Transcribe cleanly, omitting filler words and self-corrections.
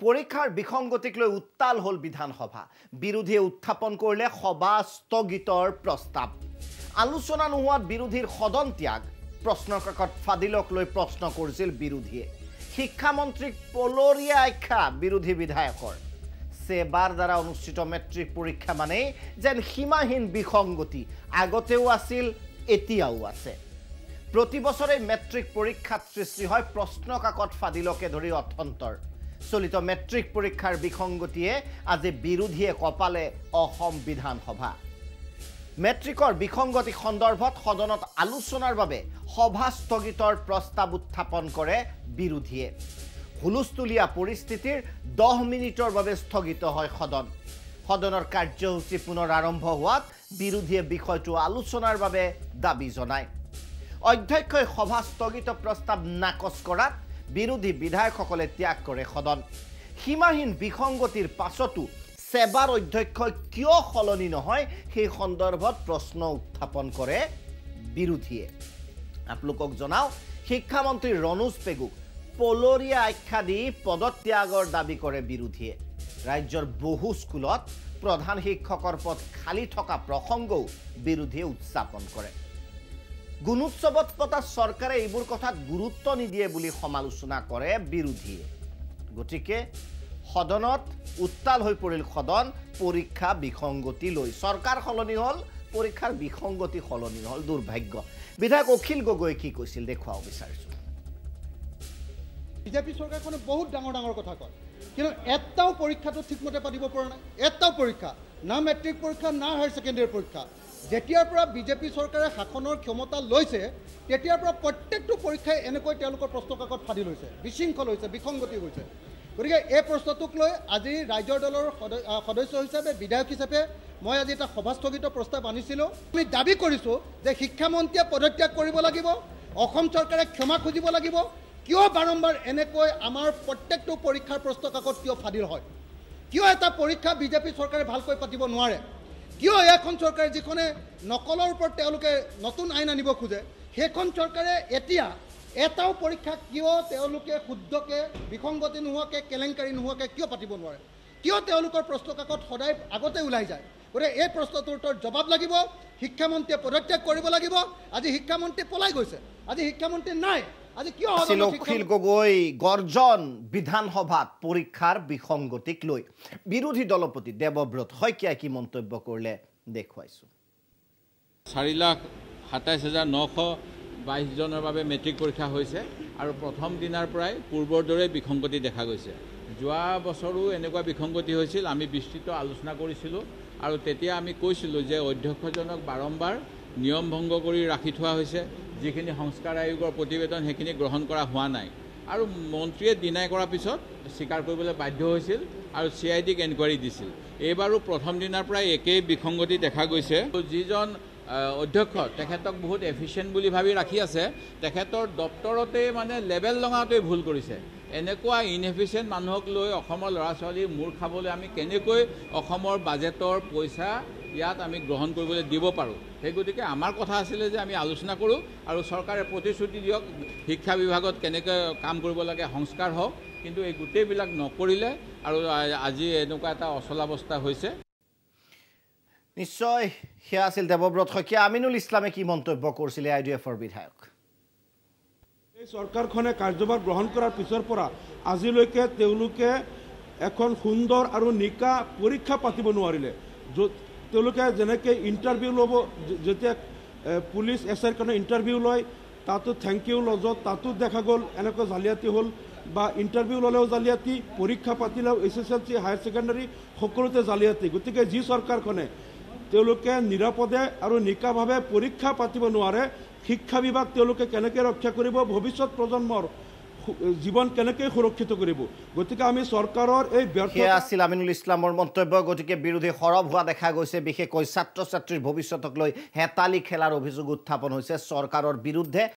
পৰীক্ষাৰ বিসংগতিক লৈ উত্তাল হ'ল বিধানসভা। বিৰোধীয়ে উত্থাপন কৰিলে সভা স্থগিতৰ প্ৰস্তাৱ। আলোচনা নোহোৱাত বিৰোধীৰ সদন ত্যাগ। প্ৰশ্নকাকত ফাদিলক লৈ প্ৰশ্ন কৰিছিল বিৰোধীয়ে। শিক্ষামন্ত্ৰীক পলৰীয়া আখ্যা বিৰোধী বিধায়কৰ। সেবাৰ দ্বাৰা অনুষ্ঠিত মেট্ৰিক পৰীক্ষা মানেই যেন সীমাহীন বিসংগতি। আগতেও আছিল, এতিয়াও আছে। প্ৰতি বছৰে মেট্ৰিক পৰীক্ষাত সৃষ্টি হয় প্ৰশ্নকাকত ফাদিলকে ধৰি অথন্তৰ। চলিত মেট্ৰিক পৰীক্ষাৰ বিসংগতিয়ে আজি বিৰোধীয়ে কপালে অসম বিধানসভা। মেট্ৰিকৰ বিসংগতি সন্দৰ্ভত সদনত আলোচনাৰ বাবে সভা স্থগিতৰ প্ৰস্তাৱ উত্থাপন কৰে বিৰোধীয়ে। হুলস্থুলীয়া পৰিস্থিতিৰ 10 মিনিটৰ বাবে স্থগিত হয় সদন। সদনৰ কাৰ্যসূচী পুনৰ আৰম্ভ হোৱাত বিৰোধীয়ে বিষয়টো আলোচনাৰ বাবে দাবী জনায়। অধ্যক্ষই সভা স্থগিত প্ৰস্তাৱ নাকচ কৰাত বিৰোধী বিধায়কসকলে ত্যাগ কৰে সদন। সীমাহীন বিসংগতিৰ পাছতো সেবাৰ অধ্যক্ষই কিয় সলনি নহয় সেই সন্দৰ্ভত প্ৰশ্ন উত্থাপন কৰে বিৰোধীয়ে। আপোনালোকক জনাওঁ, শিক্ষামন্ত্ৰী ৰণোজ পেগুক পলৰীয়া আখ্যা দি পদত্যাগৰ দাবী কৰে বিৰোধীয়ে। ৰাজ্যৰ বহু স্কুলত প্ৰধান শিক্ষকৰ পদ খালী থকা প্ৰসংগও বিৰোধীয়ে উত্থাপন কৰে। গুণোৎসৱত পতা চৰকাৰে এইবোৰ কথাত গুৰুত্ব নিদিয়ে বুলি সমালোচনা কৰে বিৰোধীয়ে। গতিকে সদনত উত্তাল হৈ পৰিল সদন পৰীক্ষা বিসংগতি লৈ। চৰকাৰ সলনি হ'ল, পৰীক্ষাৰ বিসংগতি সলনি হ'ল। দুৰ্ভাগ্য। বিধায়ক অখিল গগৈয়ে কি কৈছিল দেখুৱাব বিচাৰিছোঁ। বিজেপি চৰকাৰখনে বহুত ডাঙৰ ডাঙৰ কথা কয়, কিন্তু এটাও পৰীক্ষাটো ঠিকমতে পাতিব পৰা নাই। এটাও পৰীক্ষা, না মেট্ৰিক পৰীক্ষা, না হায়াৰ ছেকেণ্ডেৰী পৰীক্ষা। যেতিয়াৰ পৰা বিজেপি চৰকাৰে শাসনৰ ক্ষমতা লৈছে তেতিয়াৰ পৰা প্ৰত্যেকটো পৰীক্ষাই এনেকৈ তেওঁলোকৰ প্ৰশ্নকাকত ফাদি লৈছে, বিশৃংখল হৈছে, বিসংগতি হৈছে। গতিকে এই প্ৰশ্নটোক লৈ আজি ৰাইজৰ দলৰ সদস্য হিচাপে, বিধায়ক হিচাপে মই আজি এটা সভাস্থগিত প্ৰস্তাৱ আনিছিলোঁ। আমি দাবী কৰিছোঁ যে শিক্ষামন্ত্ৰীয়ে পদত্যাগ কৰিব লাগিব, অসম চৰকাৰে ক্ষমা খুজিব লাগিব। কিয় বাৰম্বাৰ এনেকৈ আমাৰ প্ৰত্যেকটো পৰীক্ষাৰ প্ৰশ্নকাকত কিয় ফাদিল হয়? কিয় এটা পৰীক্ষা বিজেপি চৰকাৰে ভালকৈ পাতিব নোৱাৰে? কিয় এখন চৰকাৰে যিখনে নকলৰ ওপৰত তেওঁলোকে নতুন আইন আনিব খোজে, সেইখন চৰকাৰে এতিয়া এটাও পৰীক্ষা কিয় তেওঁলোকে শুদ্ধকৈ, বিসংগতি নোহোৱাকৈ, কেলেংকাৰী নোহোৱাকৈ কিয় পাতিব নোৱাৰে? কিয় তেওঁলোকৰ প্ৰশ্নকাকত সদায় আগতে ওলাই যায়? গতিকে এই প্ৰশ্নটোৰ উত্তৰ জবাব লাগিব। শিক্ষামন্ত্ৰীয়ে পদত্যাগ কৰিব লাগিব। আজি শিক্ষামন্ত্ৰী পলাই গৈছে, আজি শিক্ষামন্ত্ৰী নাই। আজি কিয় অখিল গগৈ গৰ্জন বিধানসভাত পৰীক্ষাৰ বিসংগতিক লৈ। বিৰোধী দলপতি দেৱব্ৰত শইকীয়াই কি মন্তব্য কৰিলে দেখুৱাইছোঁ। 4,27,922 জনৰ বাবে মেট্ৰিক পৰীক্ষা হৈছে আৰু প্ৰথম দিনাৰ পৰাই পূৰ্বৰ দৰে বিসংগতি দেখা গৈছে। যোৱা বছৰো এনেকুৱা বিসংগতি হৈছিল। আমি বিস্তৃত আলোচনা কৰিছিলোঁ আৰু তেতিয়া আমি কৈছিলোঁ যে অধ্যক্ষজনক বাৰম্বাৰ নিয়ম ভংগ কৰি ৰাখি থোৱা হৈছে। যিখিনি সংস্কাৰ আয়োগৰ প্ৰতিবেদন সেইখিনি গ্ৰহণ কৰা হোৱা নাই আৰু মন্ত্ৰীয়ে ডিনাই কৰাৰ পিছত স্বীকাৰ কৰিবলৈ বাধ্য হৈছিল আৰু CIDক এনকুৱাৰী দিছিল। এইবাৰো প্ৰথম দিনাৰ পৰাই একেই বিসংগতি দেখা গৈছে। যিজন অধ্যক্ষ তেখেতক বহুত এফিচিয়েণ্ট বুলি ভাবি ৰাখি আছে, তেখেতৰ দপ্তৰতে মানে লেবেল লগাওঁতে ভুল কৰিছে। এনেকুৱা ইনএফিচিয়েণ্ট মানুহক লৈ অসমৰ ল'ৰা ছোৱালী মূৰ খাবলৈ আমি কেনেকৈ অসমৰ বাজেটৰ পইচা ইয়াত আমি গ্ৰহণ কৰিবলৈ দিব পাৰোঁ। সেই গতিকে আমাৰ কথা আছিলে যে আমি আলোচনা কৰোঁ আৰু চৰকাৰে প্ৰতিশ্ৰুতি দিয়ক শিক্ষা বিভাগত কেনেকৈ কাম কৰিব লাগে, সংস্কাৰ হওক। কিন্তু এই গোটেইবিলাক নকৰিলে আৰু আজি এনেকুৱা এটা অচলাৱস্থা হৈছে। নিশ্চয় সেয়া আছিল দেৱব্ৰত শইকীয়া। আমিনুল ইছলামে কি মন্তব্য কৰিছিলে IDFৰ বিধায়ক। এই চৰকাৰখনে কাৰ্যভাৰ গ্ৰহণ কৰাৰ পিছৰ পৰা আজিলৈকে তেওঁলোকে এখন সুন্দৰ আৰু নিকা পৰীক্ষা পাতিব নোৱাৰিলে। তেওঁলোকে যেনেকৈ ইণ্টাৰভিউ ল'ব, যেতিয়া পুলিচ SIৰ কাৰণে ইণ্টাৰভিউ লয় তাতো থেংক ইউ লজত তাতো দেখা গ'ল এনেকৈ জালিয়াতি হ'ল, বা ইণ্টাৰভিউ ল'লেও জালিয়াতি, পৰীক্ষা পাতিলেও SSLC, হায়াৰ ছেকেণ্ডাৰী সকলোতে জালিয়াতি। গতিকে যি চৰকাৰখনে তেওঁলোকে নিৰাপদে আৰু নিকাভাৱে পৰীক্ষা পাতিব নোৱাৰে, শিক্ষা বিভাগ তেওঁলোকে কেনেকৈ ৰক্ষা কৰিব, ভৱিষ্যত প্ৰজন্মৰ জীৱন কেনেকৈ সুৰক্ষিত কৰিব? গতিকে আমি চৰকাৰৰ এই ব্যৰ্থতা আছিল আমিনুল ইছলামৰ মন্তব্য। গতিকে বিৰোধী সৰব হোৱা দেখা গৈছে। বিশেষকৈ ছাত্ৰ ছাত্ৰীৰ ভৱিষ্যতক লৈ হেতালি খেলাৰ অভিযোগ উত্থাপন হৈছে চৰকাৰৰ বিৰুদ্ধে।